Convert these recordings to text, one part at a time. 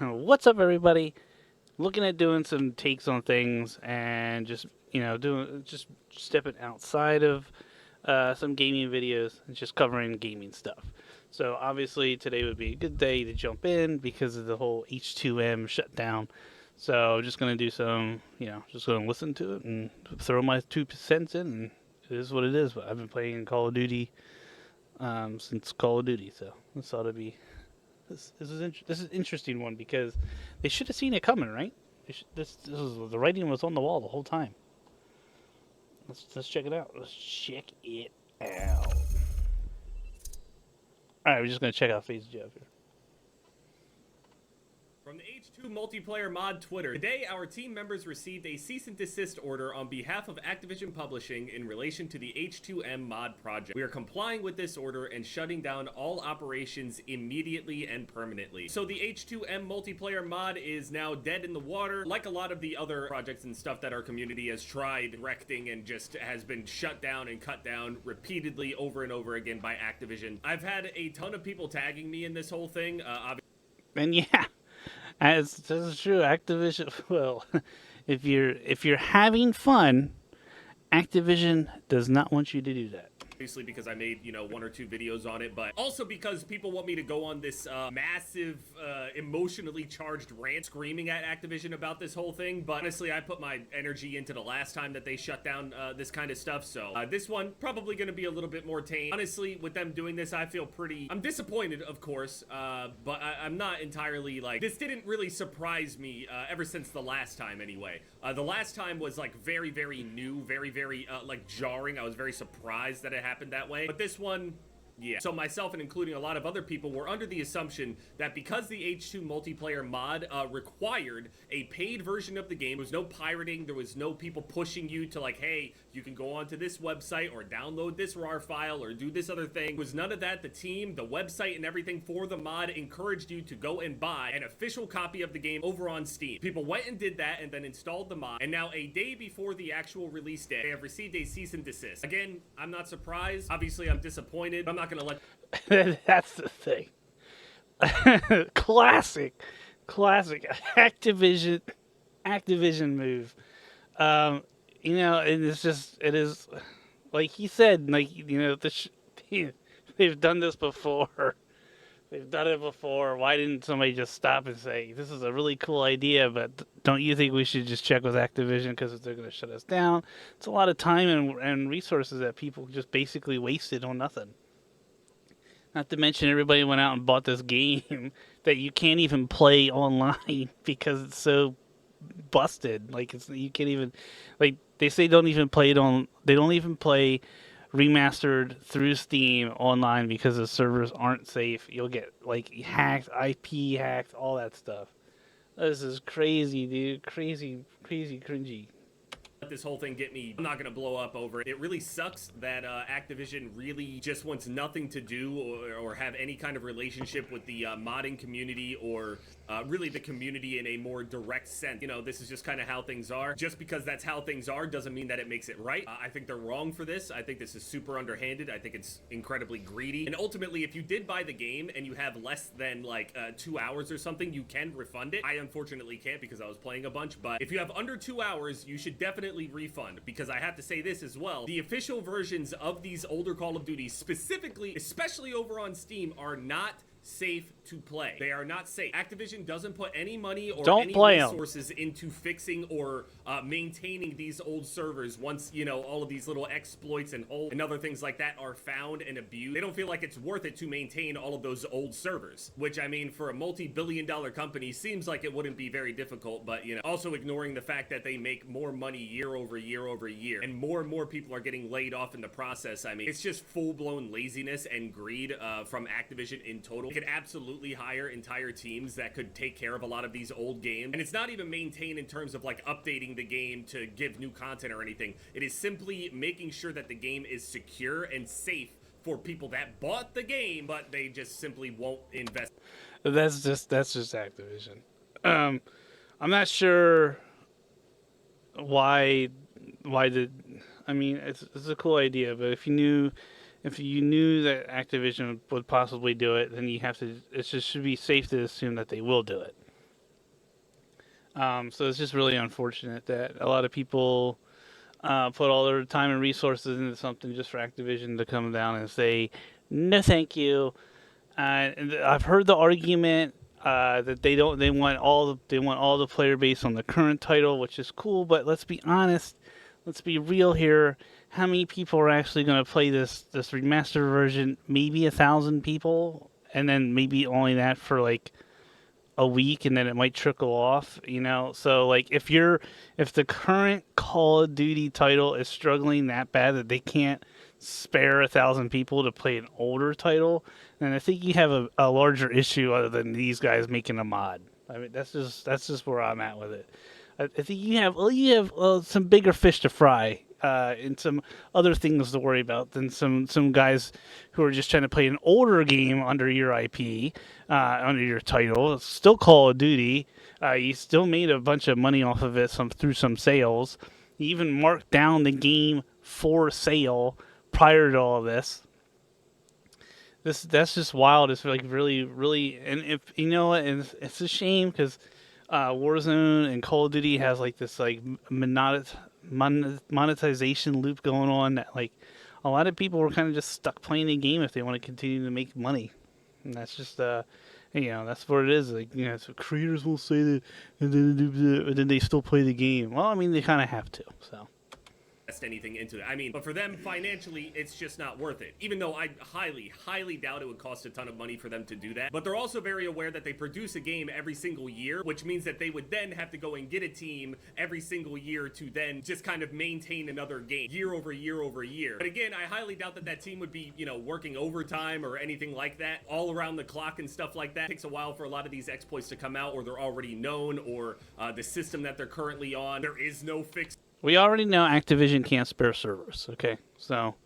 What's up, everybody? Looking at doing some takes on things and just doing just stepping outside of some gaming videos and just covering gaming stuff. So obviously today would be a good day to jump in because of the whole H2M shutdown. So just gonna do some, just gonna listen to it and throw my 2 cents in. And it is what it is. But I've been playing Call of Duty since Call of Duty, so this ought to be this is an interesting one because they should have seen it coming, right? This was the writing was on the wall the whole time. Let's check it out. Let's check it out. All right, we're just gonna check out Phase Jeff here. From the H2 multiplayer mod Twitter, today our team members received a cease and desist order on behalf of Activision Publishing in relation to the H2M mod project. We are complying with this order and shutting down all operations immediately and permanently. So the H2M multiplayer mod is now dead in the water, like a lot of the other projects and stuff that our community has tried directing and just has been shut down and cut down repeatedly over and over again by Activision. I've had a ton of people tagging me in this whole thing. And yeah, as this is true, Activision. Well, if you're having fun, Activision does not want you to do that. Obviously because I made, 1 or 2 videos on it, but also because people want me to go on this massive, emotionally charged rant screaming at Activision about this whole thing. But honestly, I put my energy into the last time that they shut down this kind of stuff. So this one probably going to be a little bit more tame. Honestly, with them doing this, I feel I'm disappointed, of course, but I'm not entirely this didn't really surprise me ever since the last time anyway. The last time was very, very new, very, very jarring. I was very surprised that it happened that way. But this one, yeah. So myself and including a lot of other people were under the assumption that because the H2 multiplayer mod required a paid version of the game, there was no pirating, there was no people pushing you to hey, you can go onto this website or download this RAR file or do this other thing. There was none of that. The team, the website, and everything for the mod encouraged you to go and buy an official copy of the game over on Steam. People went and did that and then installed the mod, and now a day before the actual release day, they have received a cease and desist. Again, I'm not surprised. Obviously, I'm disappointed, but I'm not gonna let That's the thing. classic Activision move. And it is like he said, they've done this before. They've done it before. Why didn't somebody just stop and say, this is a really cool idea, but don't you think we should just check with Activision because they're going to shut us down? It's a lot of time and resources that people just basically wasted on nothing. Not to mention everybody went out and bought this game that you can't even play online because it's so busted. You can't even they say don't even play it on. They don't even play remastered through Steam online because the servers aren't safe. You'll get hacked, IP hacked, all that stuff. This is crazy, dude. Crazy, cringy. Let this whole thing get me. I'm not gonna blow up over it. It really sucks that Activision really just wants nothing to do or have any kind of relationship with the modding community or really the community in a more direct sense. This is just kind of how things are. Just because that's how things are doesn't mean that it makes it right. I think they're wrong for this. I think this is super underhanded. I think it's incredibly greedy. And ultimately, if you did buy the game and you have less than 2 hours or something, you can refund it. I unfortunately can't because I was playing a bunch, but if you have under 2 hours, you should definitely refund, because I have to say this as well. The official versions of these older Call of Duty, specifically, especially over on Steam, are not safe to play. They are not safe. Activision doesn't put any money or any resources into fixing or maintaining these old servers once, all of these little exploits and holes and other things like that are found and abused. They don't feel like it's worth it to maintain all of those old servers, which, I mean, for a multi-billion-dollar company, seems like it wouldn't be very difficult, but, also ignoring the fact that they make more money year over year over year, and more people are getting laid off in the process. I mean, it's just full-blown laziness and greed from Activision in total. They could absolutely hire entire teams that could take care of a lot of these old games, and it's not even maintained in terms of updating the game to give new content or anything. It is simply making sure that the game is secure and safe for people that bought the game, but they just simply won't invest. That's just Activision. I'm not sure why I mean, it's a cool idea, but if you knew that Activision would possibly do it, then you have to. It just should be safe to assume that they will do it. So it's just really unfortunate that a lot of people put all their time and resources into something just for Activision to come down and say, no, thank you. And I've heard the argument that they want all the player base on the current title, which is cool. But let's be honest, let's be real here. How many people are actually going to play this remastered version? Maybe 1,000 people, and then maybe only that for like a week, and then it might trickle off. So like if the current Call of Duty title is struggling that bad that they can't spare 1,000 people to play an older title, then I think you have a larger issue other than these guys making a mod. I mean, that's just where I'm at with it. I think you have some bigger fish to fry, and some other things to worry about than some guys who are just trying to play an older game under your IP, under your title. It's still Call of Duty. You still made a bunch of money off of it through some sales. You even marked down the game for sale prior to all this. That's just wild. It's like really, really, and if you know what, it's a shame because Warzone and Call of Duty has like this like monetization loop going on that like a lot of people were kind of just stuck playing the game if they want to continue to make money, and that's just that's what it is. Like so creators will say that, and then they still play the game. Well, I mean they kind of have to. So. Anything into it. I mean, but for them financially, it's just not worth it. Even though I highly, highly doubt it would cost a ton of money for them to do that. But they're also very aware that they produce a game every single year, which means that they would then have to go and get a team every single year to then just kind of maintain another game year over year over year. But again, I highly doubt that that team would be, working overtime or anything like that all around the clock and stuff like that. It takes a while for a lot of these exploits to come out, or they're already known, or the system that they're currently on, there is no fix. We already know Activision can't spare servers, okay? So,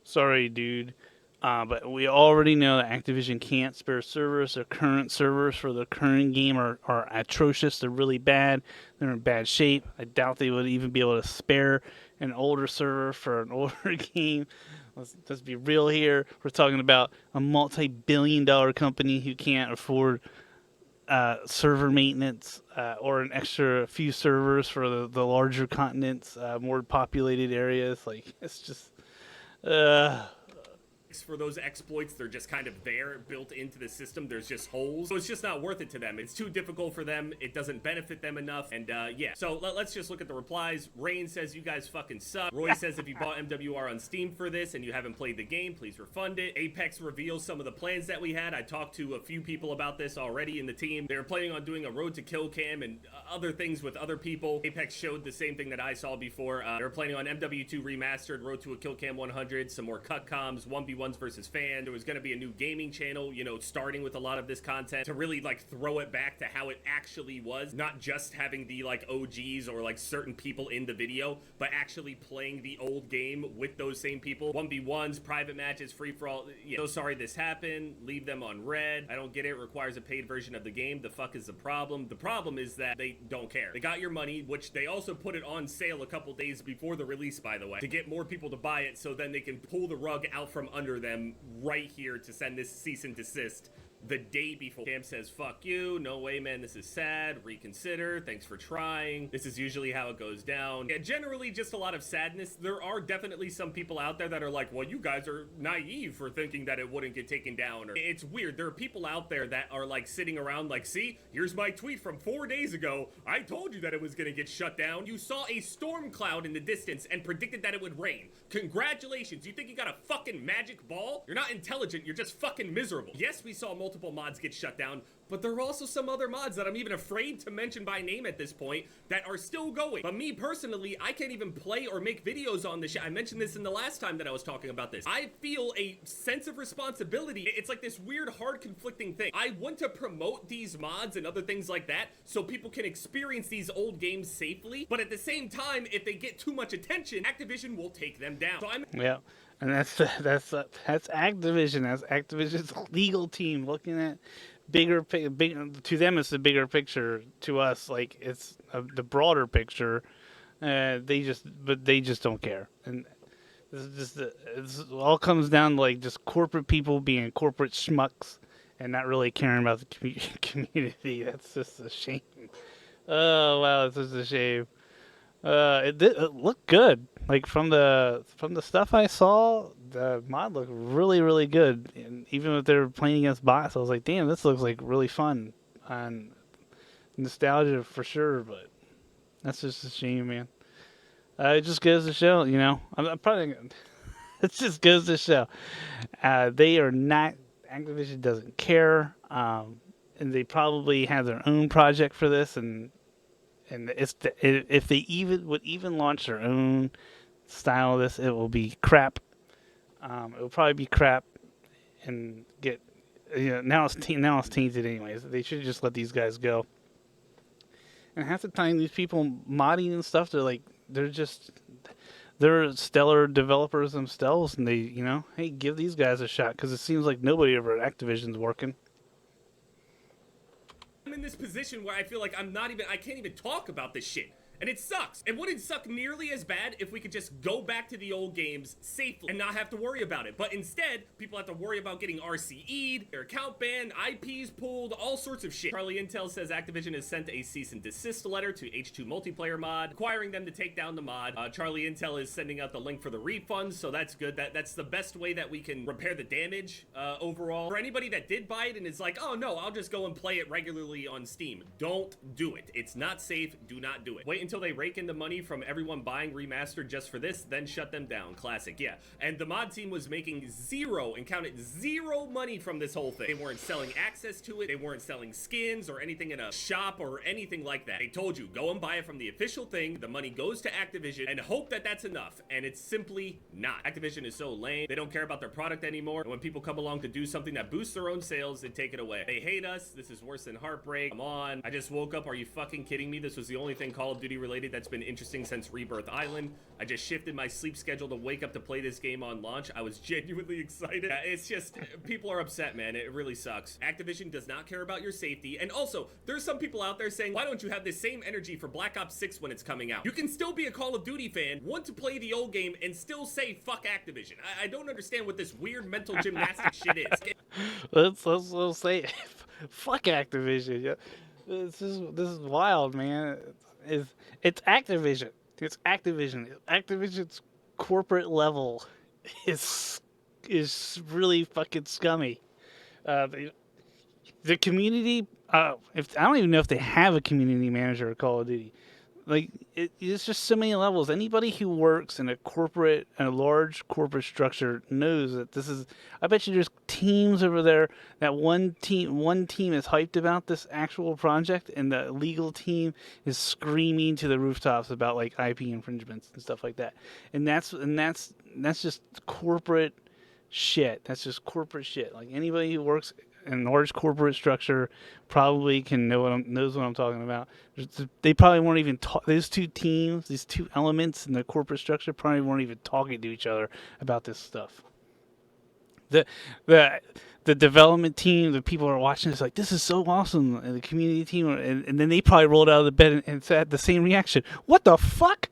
sorry, dude. But we already know that Activision can't spare servers. Their current servers for the current game are atrocious. They're really bad. They're in bad shape. I doubt they would even be able to spare an older server for an older game. Let's be real here. We're talking about a multi-billion-dollar company who can't afford server maintenance or an extra few servers for the larger continents, more populated areas. Like it's just for those exploits. They're just kind of there, built into the system. There's just holes. So it's just not worth it to them. It's too difficult for them. It doesn't benefit them enough. And yeah, so let's just look at the replies. Rain says, you guys fucking suck. Roy says, if you bought MWR on Steam for this and you haven't played the game, please refund it. Apex reveals some of the plans that we had. I talked to a few people about this already in the team. They were planning on doing a Road to Kill Cam and other things with other people. Apex showed the same thing that I saw before. They were planning on MW2 Remastered, Road to a Kill Cam 100, some more cut comms, 1v1s versus fans. There was going to be a new gaming channel, starting with a lot of this content to really like throw it back to how it actually was, not just having the like OGs or like certain people in the video, but actually playing the old game with those same people. 1v1s, private matches, free for all. So sorry this happened. Leave them on red. I don't get it. Requires a paid version of the game. The fuck is the problem? The problem is that they don't care. They got your money, which they also put it on sale a couple days before the release, by the way, to get more people to buy it so then they can pull the rug out from under them right here to send this cease and desist the day before. Cam says, fuck you. No way, man. This is sad. Reconsider. Thanks for trying. This is usually how it goes down. Yeah, generally just a lot of sadness. There are definitely some people out there that are like, well, you guys are naive for thinking that it wouldn't get taken down. Or it's weird. There are people out there that are like sitting around like, see, here's my tweet from 4 days ago. I told you that it was going to get shut down. You saw a storm cloud in the distance and predicted that it would rain. Congratulations. You think you got a fucking magic ball? You're not intelligent. You're just fucking miserable. Yes, we saw multiple mods get shut down, but there are also some other mods that I'm even afraid to mention by name at this point that are still going. But me personally, I can't even play or make videos on this shit. I mentioned this in the last time that I was talking about this. I feel a sense of responsibility. It's like this weird, hard, conflicting thing. I want to promote these mods and other things like that so people can experience these old games safely, but at the same time, if they get too much attention, Activision will take them down. So yeah. And that's Activision. That's Activision's legal team looking at bigger. To them, it's the bigger picture. To us, like it's the broader picture. They just don't care. And this all comes down to like just corporate people being corporate schmucks and not really caring about the community. That's just a shame. Oh wow, this is a shame. It looked good. Like from the stuff I saw, the mod looked really really good. And even if they were playing against bots, I was like, damn, this looks like really fun. And nostalgia for sure, but that's just a shame, man. It just goes to show, I'm probably. It just goes to show, they are not. Activision doesn't care, and they probably have their own project for this, and if they even would even launch their own style of this, it will be crap. It will probably be crap and get. Now it's tainted anyways. They should just let these guys go. And half the time, these people modding and stuff, they're stellar developers themselves, and hey, give these guys a shot because it seems like nobody over at Activision's working. I'm in this position where I feel like I can't even talk about this shit. And it sucks. It wouldn't suck nearly as bad if we could just go back to the old games safely and not have to worry about it. But instead, people have to worry about getting RCE'd, their account banned, IPs pulled, all sorts of shit. Charlie Intel says Activision has sent a cease and desist letter to H2 Multiplayer Mod, requiring them to take down the mod. Charlie Intel is sending out the link for the refunds, so that's good. That's the best way that we can repair the damage overall. For anybody that did buy it and is like, oh no, I'll just go and play it regularly on Steam. Don't do it. It's not safe. Do not do it. Wait until they rake in the money from everyone buying Remastered just for this, then shut them down. Classic, yeah. And the mod team was making zero, and counted zero money from this whole thing. They weren't selling access to it, they weren't selling skins or anything in a shop or anything like that. They told you, go and buy it from the official thing, the money goes to Activision, and hope that that's enough. And it's simply not. Activision is so lame, they don't care about their product anymore, and when people come along to do something that boosts their own sales, they take it away. They hate us, this is worse than heartbreak. Come on, I just woke up, are you fucking kidding me? This was the only thing Call of Duty related that's been interesting since Rebirth Island. I just shifted my sleep schedule to wake up to play this game on launch. I was genuinely excited. It's just, people are upset, man. It really sucks. Activision does not care about your safety. And also, there's some people out there saying, why don't you have the same energy for Black Ops 6 when it's coming out? You can still be a Call of Duty fan, want to play the old game, and still say, fuck Activision. I don't understand what this weird mental gymnastics shit is. Let's say it. Fuck Activision. Yeah. This is wild, man. It's Activision. It's Activision. Activision's corporate level is is really fucking scummy. The community. If I don't even know if they have a community manager at Call of Duty. Like it's just so many levels. Anybody who works in a large corporate structure knows that this is. I bet you there's teams over there. That one team is hyped about this actual project, and the legal team is screaming to the rooftops about like IP infringements and stuff like that. And that's just corporate shit. That's just corporate shit. Like anybody who works in a large corporate structure probably knows what I'm talking about. They probably weren't even those two teams, these two elements in the corporate structure probably weren't even talking to each other about this stuff. The the the development team, the people who are watching, it's like this is so awesome, and the community team, and then they probably rolled out of the bed and had the same reaction. What the fuck?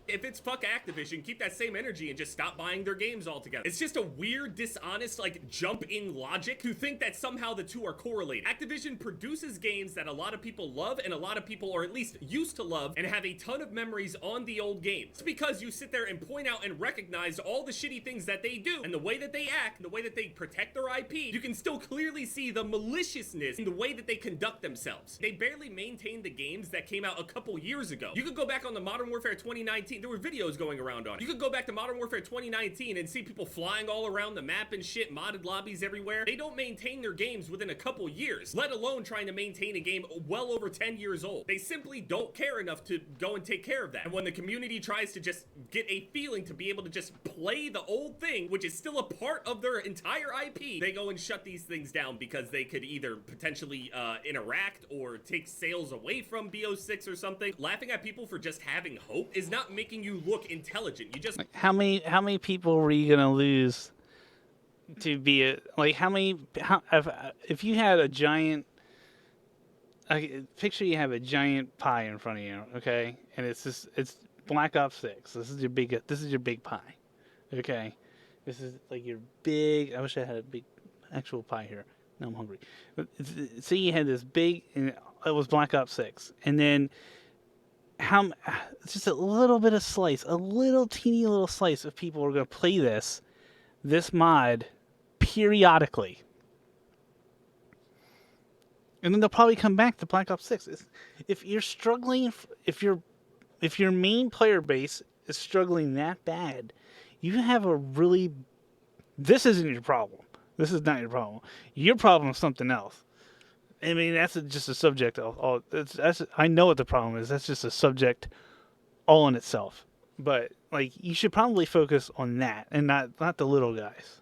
If it's fuck Activision, keep that same energy and just stop buying their games altogether. It's just a weird, dishonest, like, jump in logic to think that somehow the two are correlated. Activision produces games that a lot of people love and a lot of people, or at least used to love, and have a ton of memories on the old games. It's because you sit there and point out and recognize all the shitty things that they do, and the way that they act, and the way that they protect their IP, you can still clearly see the maliciousness in the way that they conduct themselves. They barely maintain the games that came out a couple years ago. You could go back on the Modern Warfare 2019, there were videos going around on it. You could go back to Modern Warfare 2019 and see people flying all around the map and shit, modded lobbies everywhere. They don't maintain their games within a couple years, let alone trying to maintain a game well over 10 years old. They simply don't care enough to go and take care of that. And when the community tries to just get a feeling to be able to just play the old thing, which is still a part of their entire IP, they go and shut these things down because they could either potentially interact or take sales away from BO6 or something. Laughing at people for just having hope is not making you look intelligent. You just Like, how many people were you gonna lose to be if you had a giant picture, you have a giant pie in front of you, okay, and it's Black Ops 6. This is your big pie, okay. This is like your big. I wish I had a big actual pie here. Now I'm hungry. But say you had this big, and it was Black Ops 6, and then how just a little bit of slice, a little teeny little slice of people are going to play this mod periodically, and then they'll probably come back to Black Ops 6. If you're struggling, if your main player base is struggling that bad, you have a really, this isn't your problem. This is not your problem. Your problem is something else. I mean, that's just a subject. I know what the problem is. That's just a subject all in itself. But like, you should probably focus on that and not the little guys.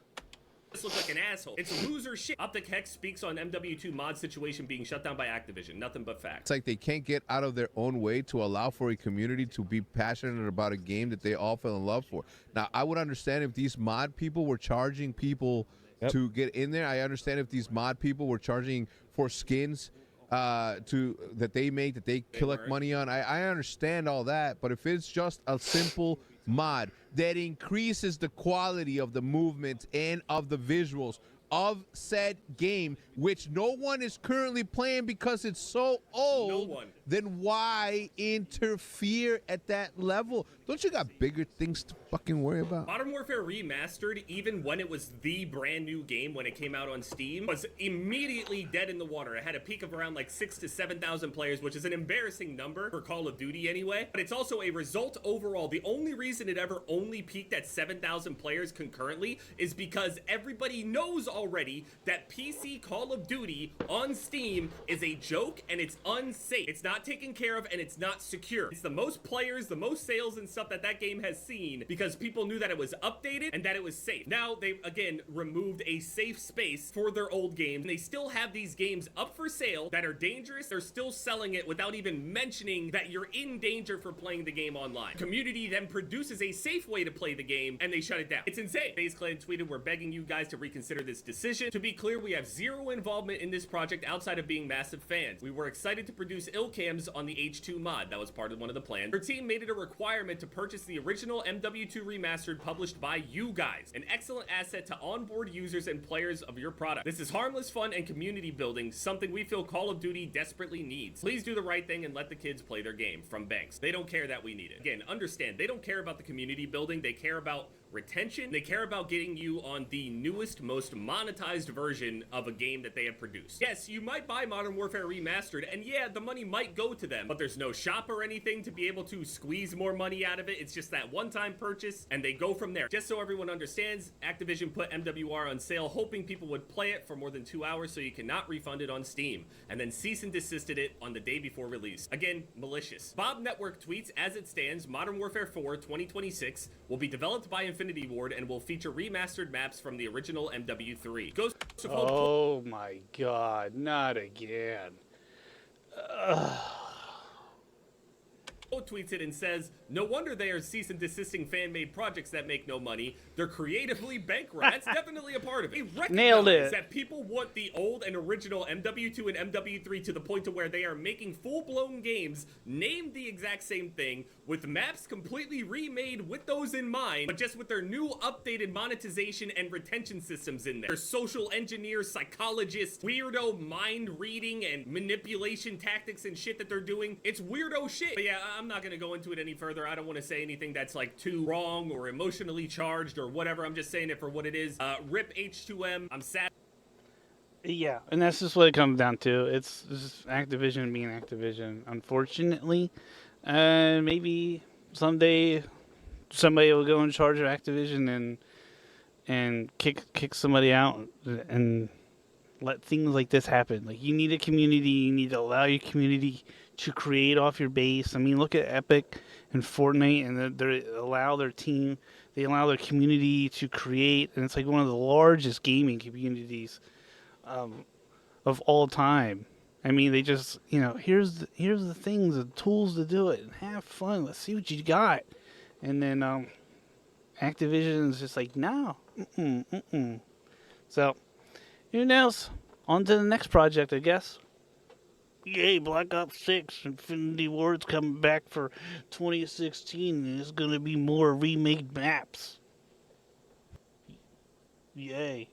This looks like an asshole. It's loser shit. Optic Hex speaks on MW2 mod situation being shut down by Activision. Nothing but facts. It's like they can't get out of their own way to allow for a community to be passionate about a game that they all fell in love for. Now, I would understand if these mod people were charging people to get in there. I understand if these mod people were charging for skins that they make, that they collect money on. I understand all that, but if it's just a simple mod that increases the quality of the movements and of the visuals of said game, which no one is currently playing because it's so old, No one. then why interfere at that level? Don't you got bigger things to fucking worry about? Modern Warfare Remastered, even when it was the brand new game when it came out on Steam, was immediately dead in the water. It had a peak of around like 6,000 to 7,000 players, which is an embarrassing number for Call of Duty anyway. But it's also a result overall. The only reason it ever only peaked at 7,000 players concurrently is because everybody knows already that PC Call of Duty on Steam is a joke and it's unsafe. It's not taken care of and it's not secure. It's the most players, the most sales and stuff that game has seen because people knew that it was updated and that it was safe. Now they've again removed a safe space for their old games, and they still have these games up for sale that are dangerous. They're still selling it without even mentioning that you're in danger for playing the game online. Community then produces a safe way to play the game and they shut it down. It's insane. FaZe Clan tweeted, "We're begging you guys to reconsider this decision. To be clear, we have zero involvement in this project outside of being massive fans. We were excited to produce illcams on the H2 mod. That was part of one of the plans. Our team made it a requirement to purchase the original MW2 Remastered published by you guys. An excellent asset to onboard users and players of your product. This is harmless fun and community building, something we feel Call of Duty desperately needs. Please do the right thing and let the kids play their game." From Banks. They don't care that we need it. Again, understand, they don't care about the community building. They care about retention. They care about getting you on the newest, most monetized version of a game that they have produced. Yes, you might buy Modern Warfare Remastered, and yeah, the money might go to them, but there's no shop or anything to be able to squeeze more money out of it. It's just that one-time purchase, and they go from there. Just so everyone understands, Activision put MWR on sale, hoping people would play it for more than 2 hours so you cannot refund it on Steam, and then cease and desisted it on the day before release. Again, malicious. Bob Network tweets, "As it stands, Modern Warfare 4 2026 will be developed by Infinity Ward and will feature remastered maps from the original MW3. Oh my god, not again. Tweets it and says, "No wonder they are cease and desisting fan-made projects that make no money. They're creatively bankrupt." That's definitely a part of it. They recognize Nailed it. that people want the old and original MW2 and MW3 to the point to where they are making full-blown games named the exact same thing with maps completely remade with those in mind, but just with their new updated monetization and retention systems in there. They're social engineers, psychologists, weirdo mind reading and manipulation tactics and shit that they're doing. It's weirdo shit. But yeah, I'm not gonna go into it any further. I don't want to say anything that's like too wrong or emotionally charged or whatever. I'm just saying it for what it is. Rip H2M. I'm sad. Yeah, and that's just what it comes down to. It's just Activision being Activision, unfortunately. Maybe someday somebody will go in charge of Activision and kick somebody out and let things like this happen. Like, you need a community. You need to allow your community to create off your base. I mean, look at Epic and Fortnite, and they allow their team, they allow their community to create, and it's like one of the largest gaming communities of all time. I mean, they just, here's the things, the tools to do it, and have fun. Let's see what you got. And then Activision is just like, no, So, who knows? On to the next project, I guess. Yay, Black Ops 6, Infinity Ward's coming back for 2016, and there's going to be more remade maps. Yay.